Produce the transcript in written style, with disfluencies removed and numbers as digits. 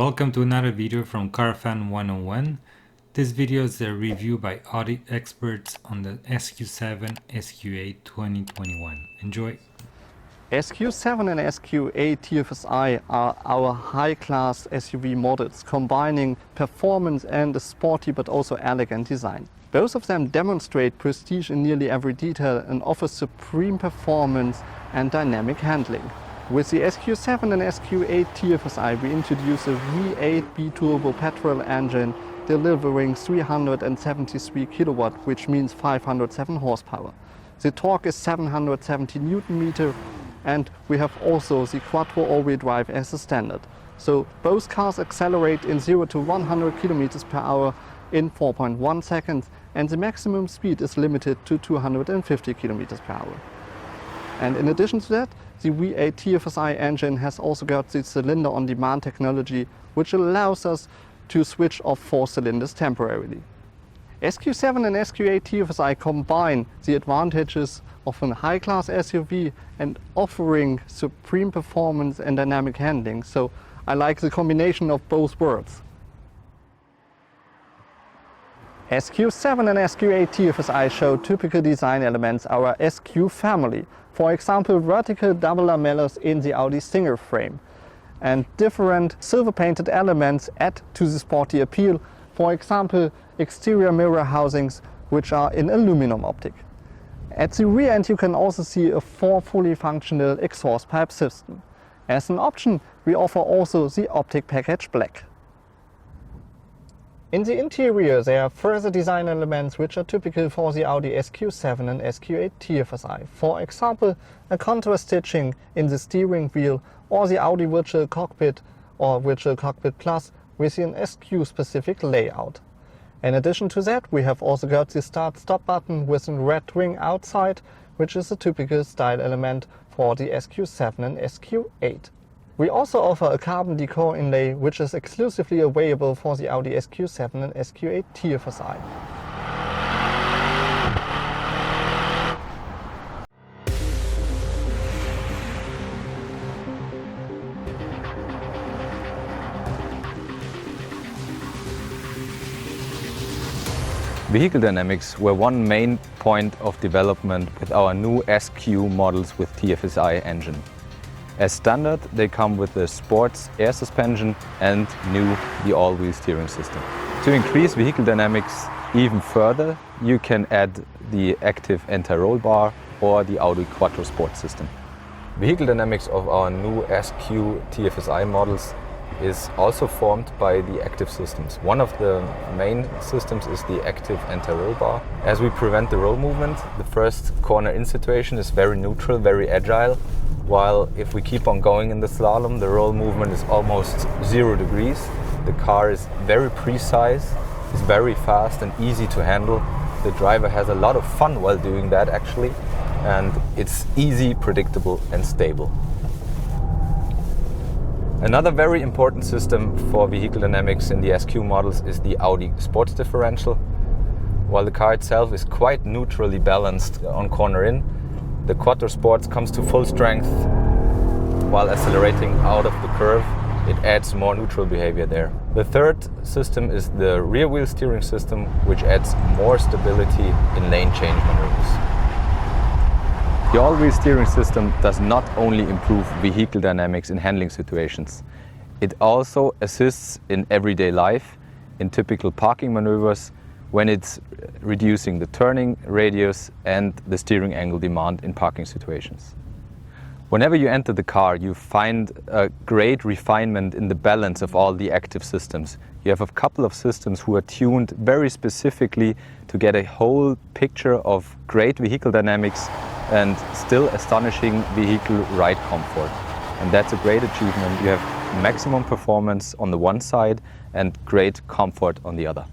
welcome to another video from CarFan 101. This video is a review by Audi experts on the SQ7 SQ8 2021. Enjoy! SQ7 and SQ8 TFSI are our high-class SUV models, combining performance and a sporty but also elegant design. Both of them demonstrate prestige in nearly every detail and offer supreme performance and dynamic handling. With the SQ7 and SQ8 TFSI, we introduce a V8 B-turbo petrol engine delivering 373 kilowatt, which means 507 horsepower. The torque is 770 Newton meter, and we have also the quattro all-wheel drive as a standard. So both cars accelerate in 0 to 100 kilometers per hour in 4.1 seconds, and the maximum speed is limited to 250 kilometers per hour. And in addition to that, the V8 TFSI engine has also got the cylinder-on-demand technology, which allows us to switch off 4 cylinders temporarily. SQ7 and SQ8 TFSI combine the advantages of a high-class SUV and offering supreme performance and dynamic handling, so I like the combination of both worlds. SQ7 and SQ8 TFSI show typical design elements our SQ family. For example, vertical double lamellas in the Audi single frame. And different silver-painted elements add to the sporty appeal. For example, exterior mirror housings, which are in aluminum optic. At the rear end you can also see a 4 fully functional exhaust pipe system. As an option, we offer also the optic package black. In the interior there are further design elements which are typical for the Audi SQ7 and SQ8 TFSI. For example, a contrast stitching in the steering wheel or the Audi Virtual Cockpit or Virtual Cockpit Plus with an SQ-specific layout. In addition to that, we have also got the start-stop button with a red ring outside, which is a typical style element for the SQ7 and SQ8. We also offer a carbon decor inlay, which is exclusively available for the Audi SQ7 and SQ8 TFSI. Vehicle dynamics were one main point of development with our new SQ models with TFSI engine. As standard, they come with the sports air suspension and the all-wheel steering system. To increase vehicle dynamics even further, you can add the active anti-roll bar or the Audi Quattro Sport system. Vehicle dynamics of our new SQ TFSI models is also formed by the active systems. One of the main systems is the active anti-roll bar. As we prevent the roll movement, the first corner-in situation is very neutral, very agile, while if we keep on going in the slalom, the roll movement is almost 0 degrees. The car is very precise, is very fast and easy to handle. The driver has a lot of fun while doing that actually, and it's easy, predictable and stable. Another very important system for vehicle dynamics in the SQ models is the Audi sports differential. While the car itself is quite neutrally balanced on corner in, the Quattro Sports comes to full strength while accelerating out of the curve. It adds more neutral behavior there. The third system is the rear wheel steering system, which adds more stability in lane change maneuvers. The all-wheel steering system does not only improve vehicle dynamics in handling situations, it also assists in everyday life, in typical parking maneuvers, when it's reducing the turning radius and the steering angle demand in parking situations. Whenever you enter the car, you find a great refinement in the balance of all the active systems. You have a couple of systems who are tuned very specifically to get a whole picture of great vehicle dynamics and still astonishing vehicle ride comfort. And that's a great achievement. You have maximum performance on the one side and great comfort on the other.